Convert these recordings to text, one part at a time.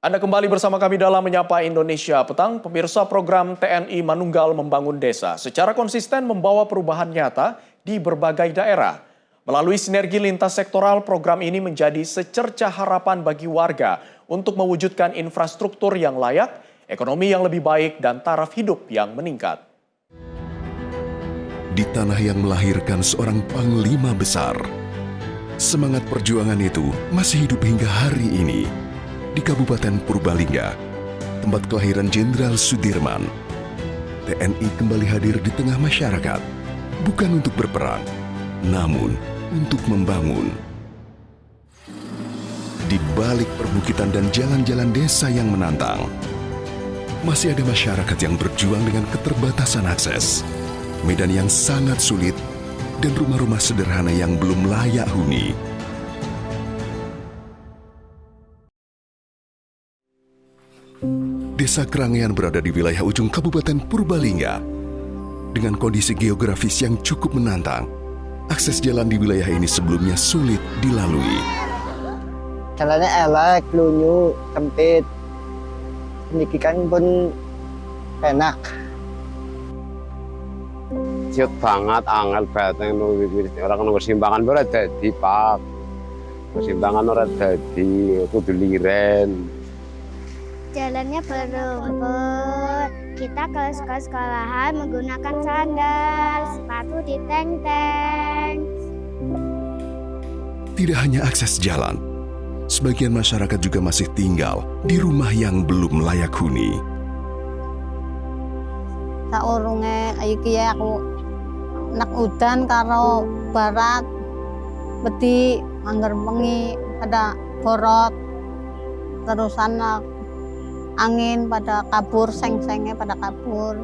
Anda kembali bersama kami dalam Menyapa Indonesia Petang. Pemirsa, program TNI Manunggal Membangun Desa secara konsisten membawa perubahan nyata di berbagai daerah. Melalui sinergi lintas sektoral, program ini menjadi secercah harapan bagi warga untuk mewujudkan infrastruktur yang layak, ekonomi yang lebih baik, dan taraf hidup yang meningkat. Di tanah yang melahirkan seorang panglima besar, semangat perjuangan itu masih hidup hingga hari ini. Di Kabupaten Purbalingga, tempat kelahiran Jenderal Sudirman, TNI kembali hadir di tengah masyarakat, bukan untuk berperang, namun untuk membangun. Di balik perbukitan dan jalan-jalan desa yang menantang, masih ada masyarakat yang berjuang dengan keterbatasan akses, medan yang sangat sulit, dan rumah-rumah sederhana yang belum layak huni. Desa Krangean berada di wilayah ujung Kabupaten Purbalingga. Dengan kondisi geografis yang cukup menantang, akses jalan di wilayah ini sebelumnya sulit dilalui. Jalannya elek, lunyu, sempit. Pendidikan pun enak. Ciut banget, angel banget. Orang nomor simpangan ora dadi, Pak. Simpangan ora dadi, kudu liren. Jalannya berumput. Kita ke sekolah-sekolahan menggunakan sandal, sepatu di teng-teng. Tidak hanya akses jalan, sebagian masyarakat juga masih tinggal di rumah yang belum layak huni. Saurunge iki aku anak udan karo barat wedi angger bengi pada borot terus anak angin pada kabur, seng-sengnya pada kabur.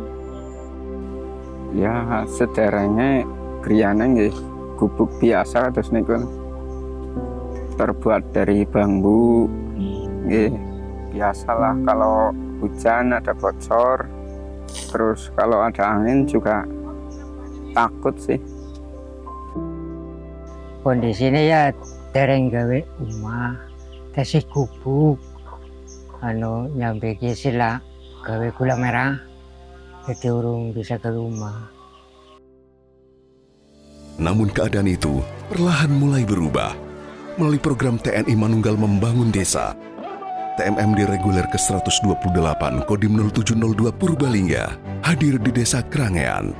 Ya sederhana griyane nggih gubuk biasa terus niku terbuat dari bambu. Nggih biasalah kalau hujan ada bocor. Terus kalau ada angin juga takut sih. Kondisinya ya dereng gawe omah, tesih gubuk. Nyampe sila gawe gula merah, jadi urung bisa ke rumah. Namun keadaan itu perlahan mulai berubah. Melalui program TNI Manunggal Membangun Desa, TMMD reguler ke-128 Kodim 0702 Purbalingga hadir di Desa Krangean.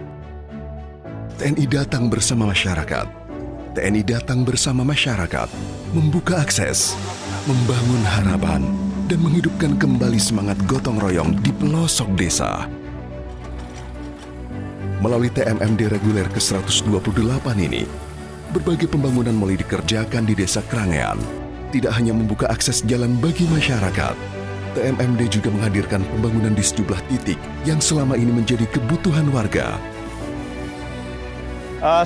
TNI datang bersama masyarakat. TNI datang bersama masyarakat, membuka akses, membangun harapan, dan menghidupkan kembali semangat gotong royong di pelosok desa. Melalui TMMD reguler ke-128 ini, berbagai pembangunan mulai dikerjakan di Desa Krangean. Tidak hanya membuka akses jalan bagi masyarakat, TMMD juga menghadirkan pembangunan di sejumlah titik yang selama ini menjadi kebutuhan warga.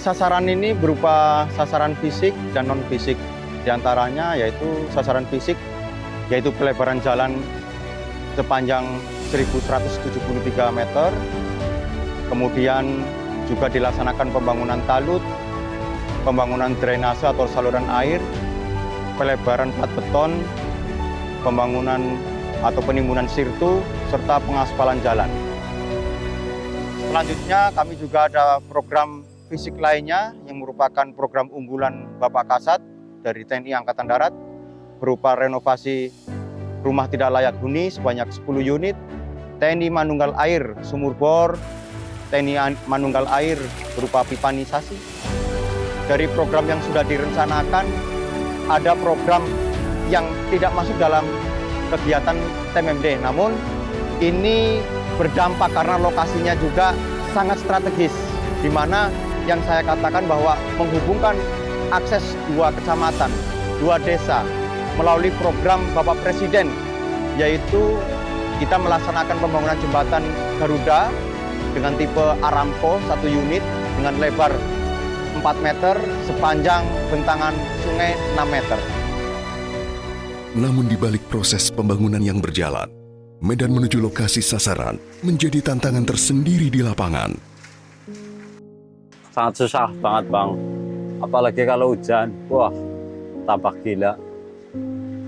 Sasaran ini berupa sasaran fisik dan non-fisik. Di antaranya yaitu sasaran fisik, yaitu pelebaran jalan sepanjang 1.173 meter. Kemudian juga dilaksanakan pembangunan talut, pembangunan drainase atau saluran air, pelebaran plat beton, pembangunan atau penimbunan sirtu, serta pengaspalan jalan. Selanjutnya kami juga ada program fisik lainnya yang merupakan program unggulan Bapak Kasat dari TNI Angkatan Darat, berupa renovasi rumah tidak layak huni sebanyak 10 unit, TNI Manunggal Air sumur bor, TNI Manunggal Air berupa pipanisasi. Dari program yang sudah direncanakan, ada program yang tidak masuk dalam kegiatan TMMD, namun ini berdampak karena lokasinya juga sangat strategis, di mana yang saya katakan bahwa menghubungkan akses dua kecamatan, dua desa, melalui program Bapak Presiden, yaitu kita melaksanakan pembangunan jembatan Garuda dengan tipe Aramco 1 unit dengan lebar 4 meter, sepanjang bentangan sungai 6 meter. Namun di balik proses pembangunan yang berjalan, medan menuju lokasi sasaran menjadi tantangan tersendiri di lapangan. Sangat susah banget, Bang. Apalagi kalau hujan, wah, tambah gila.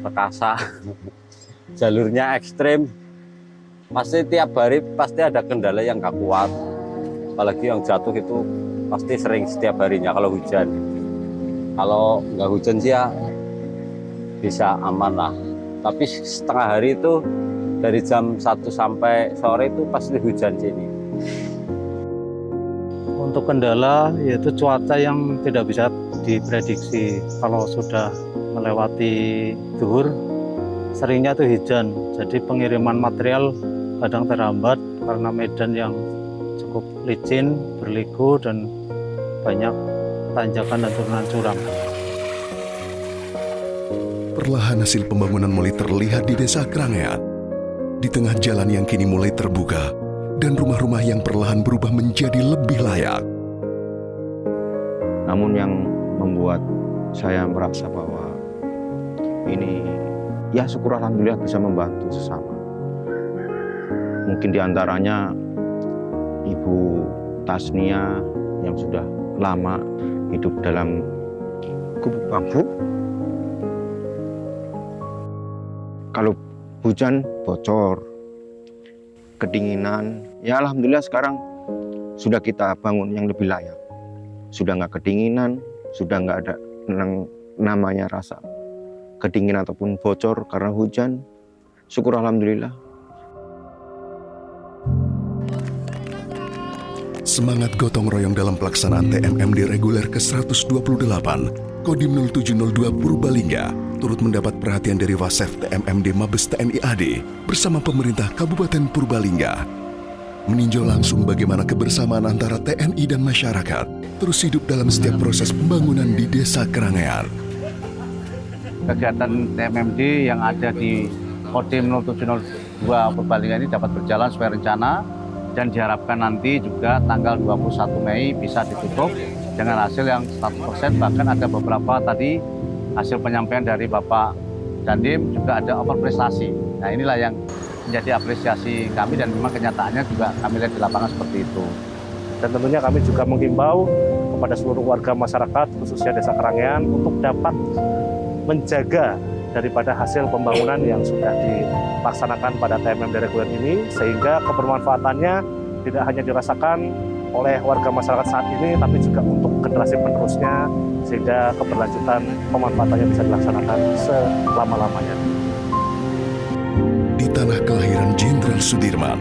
Perkasa. jalurnya ekstrim. Pasti tiap hari pasti ada kendala yang gak kuat. Apalagi yang jatuh itu pasti sering setiap harinya kalau hujan. Kalau nggak hujan sih ya bisa aman lah. Tapi setengah hari itu dari jam 1 sampai sore itu pasti hujan sini. Untuk kendala yaitu cuaca yang tidak bisa diprediksi. Kalau sudah melewati zuhur, seringnya itu hujan. Jadi pengiriman material kadang terhambat karena medan yang cukup licin, berliku, dan banyak tanjakan dan turunan curam. Perlahan hasil pembangunan mulai terlihat di Desa Krangean. Di tengah jalan yang kini mulai terbuka, dan rumah-rumah yang perlahan berubah menjadi lebih layak. Namun yang membuat saya merasa bahwa ini, ya syukur alhamdulillah bisa membantu sesama. Mungkin diantaranya Ibu Tasnia yang sudah lama hidup dalam gubuk bambu. Kalau hujan bocor, kedinginan, ya alhamdulillah sekarang sudah kita bangun yang lebih layak. Sudah nggak kedinginan, sudah nggak ada namanya rasa kedinginan ataupun bocor karena hujan. Syukur alhamdulillah. Semangat gotong royong dalam pelaksanaan TMMD reguler ke-128 Kodim 0702 Purbalingga turut mendapat perhatian dari Wasef TMMD Mabes TNI AD bersama pemerintah Kabupaten Purbalingga. Meninjau langsung bagaimana kebersamaan antara TNI dan masyarakat terus hidup dalam setiap proses pembangunan di Desa Krangean. Kegiatan TMMD yang ada di Kodim 0702 Purbalingga ini dapat berjalan sesuai rencana, dan diharapkan nanti juga tanggal 21 Mei bisa ditutup dengan hasil yang 100%, bahkan ada beberapa tadi hasil penyampaian dari Bapak Dandim juga ada overprestasi. Nah inilah yang menjadi apresiasi kami, dan memang kenyataannya juga kami lihat di lapangan seperti itu. Dan tentunya kami juga menghimbau kepada seluruh warga masyarakat khususnya Desa Krangean untuk dapat menjaga daripada hasil pembangunan yang sudah dilaksanakan pada TMMD reguler ini, sehingga kebermanfaatannya tidak hanya dirasakan oleh warga masyarakat saat ini, tapi juga untuk generasi penerusnya, sehingga keberlanjutan pemanfaatannya bisa dilaksanakan selama-lamanya. Di tanah kelahiran Jenderal Sudirman,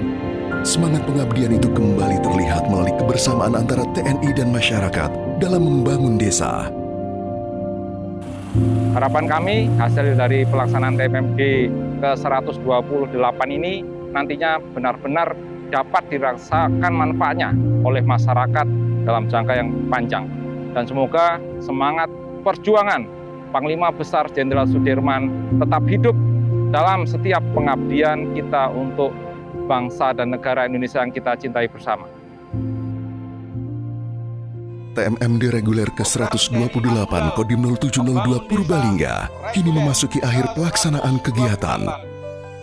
semangat pengabdian itu kembali terlihat melalui kebersamaan antara TNI dan masyarakat dalam membangun desa. Harapan kami hasil dari pelaksanaan TMMD ke-128 ini nantinya benar-benar dapat dirasakan manfaatnya oleh masyarakat dalam jangka yang panjang. Dan semoga semangat perjuangan Panglima Besar Jenderal Sudirman tetap hidup dalam setiap pengabdian kita untuk bangsa dan negara Indonesia yang kita cintai bersama. TMMD reguler ke-128 Kodim 0702 Purbalingga kini memasuki akhir pelaksanaan kegiatan.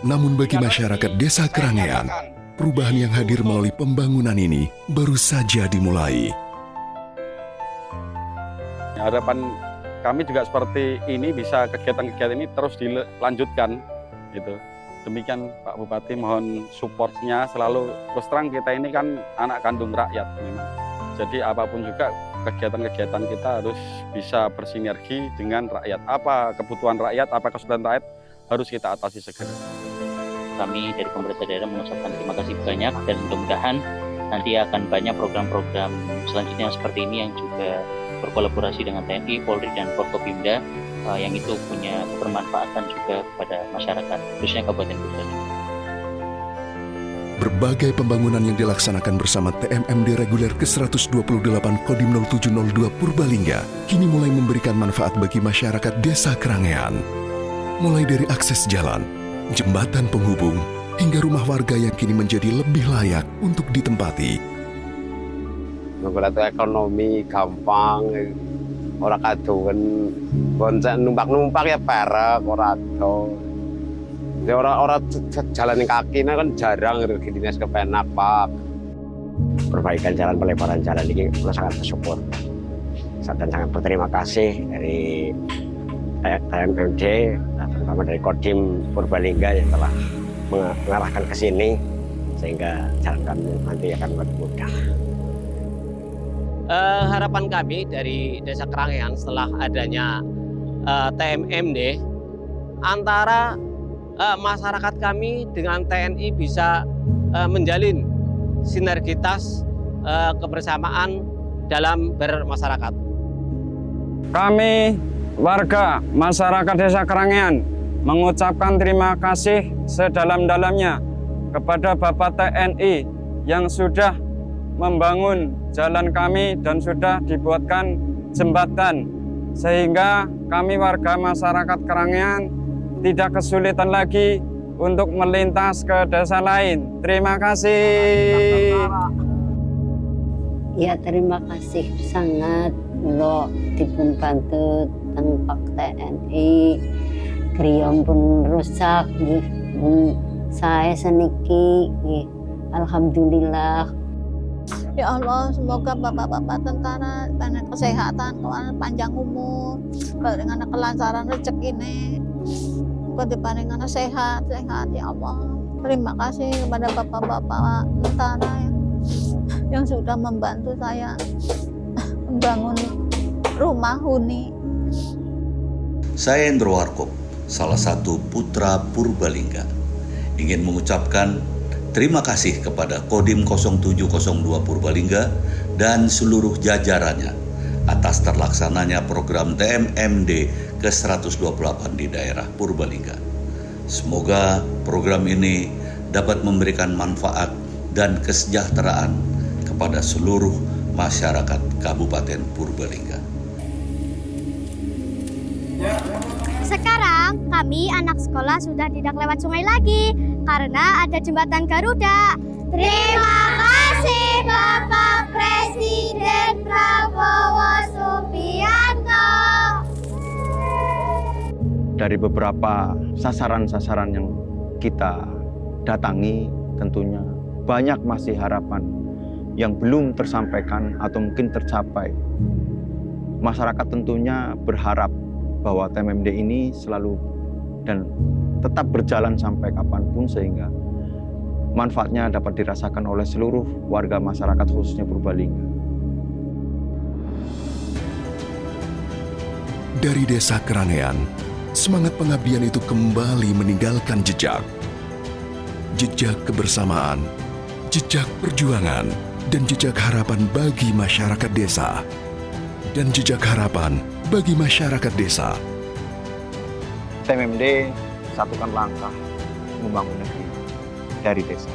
Namun bagi masyarakat Desa Krangean, perubahan yang hadir melalui pembangunan ini baru saja dimulai. Harapan kami juga seperti ini, bisa kegiatan-kegiatan ini terus dilanjutkan gitu. Demikian Pak Bupati, mohon supportnya selalu. Terus terang kita ini kan anak kandung rakyat memang. Jadi apapun juga kegiatan-kegiatan kita harus bisa bersinergi dengan rakyat. Apa kebutuhan rakyat, apa kesulitan rakyat harus kita atasi segera. Kami dari pemerintah daerah mengucapkan terima kasih banyak, dan mudah-mudahan nanti akan banyak program-program selanjutnya seperti ini yang juga berkolaborasi dengan TNI, Polri, dan Forkopimda yang itu punya kebermanfaatan juga kepada masyarakat, khususnya Kabupaten Purbalingga. Berbagai pembangunan yang dilaksanakan bersama TMMD reguler ke-128 Kodim 0702 Purbalingga kini mulai memberikan manfaat bagi masyarakat Desa Krangean. Mulai dari akses jalan, jembatan penghubung, hingga rumah warga yang kini menjadi lebih layak untuk ditempati. Berarti ekonomi gampang, orang kaduan, bonceng numpak-numpak ya perek, orang ado. Orang jalan kaki kan jarang di dinas kepenak Pak. Perbaikan jalan, pelebaran jalan ini sangat bersyukur dan sangat berterima kasih dari TMMD terutama dari Kodim Purbalingga yang telah mengarahkan ke sini, sehingga jalan kami nanti akan lebih mudah. Harapan kami dari Desa Kerangean setelah adanya TMMD, antara masyarakat kami dengan TNI bisa menjalin sinergitas kebersamaan dalam bermasyarakat. Kami warga masyarakat Desa Kerangean mengucapkan terima kasih sedalam-dalamnya kepada Bapak TNI yang sudah membangun jalan kami dan sudah dibuatkan jembatan, sehingga kami warga masyarakat Kerangean tidak kesulitan lagi untuk melintas ke desa lain. Terima kasih. Ya, terima kasih sangat lo dipun bantu teng Pak TNI. Griyong pun rusak nggih. Saya seniki nggih. Alhamdulillah. Ya Allah, semoga bapak-bapak tentara banyak kesehatan, panjang umur, dengan kelancaran rezeki ini, dengan sehat ya Allah. Terima kasih kepada bapak-bapak tentara yang sudah membantu saya membangun rumah huni. Saya Endro Warkop, salah satu putra Purbalingga, ingin mengucapkan terima kasih kepada Kodim 0702 Purbalingga dan seluruh jajarannya atas terlaksananya program TMMD ke-128 di daerah Purbalingga. Semoga program ini dapat memberikan manfaat dan kesejahteraan kepada seluruh masyarakat Kabupaten Purbalingga. Sekarang kami anak sekolah sudah tidak lewat sungai lagi karena ada jembatan Garuda. Terima kasih Bapak Presiden Prabowo Subianto. Dari beberapa sasaran-sasaran yang kita datangi, tentunya banyak masih harapan yang belum tersampaikan atau mungkin tercapai. Masyarakat tentunya berharap bahwa TMMD ini selalu dan tetap berjalan sampai kapanpun, sehingga manfaatnya dapat dirasakan oleh seluruh warga masyarakat khususnya Purbalingga. Dari Desa Kerangean, semangat pengabdian itu kembali meninggalkan jejak. Jejak kebersamaan, jejak perjuangan, dan jejak harapan bagi masyarakat desa. Dan jejak harapan bagi masyarakat desa. TMMD satukan langkah membangun negeri dari desa.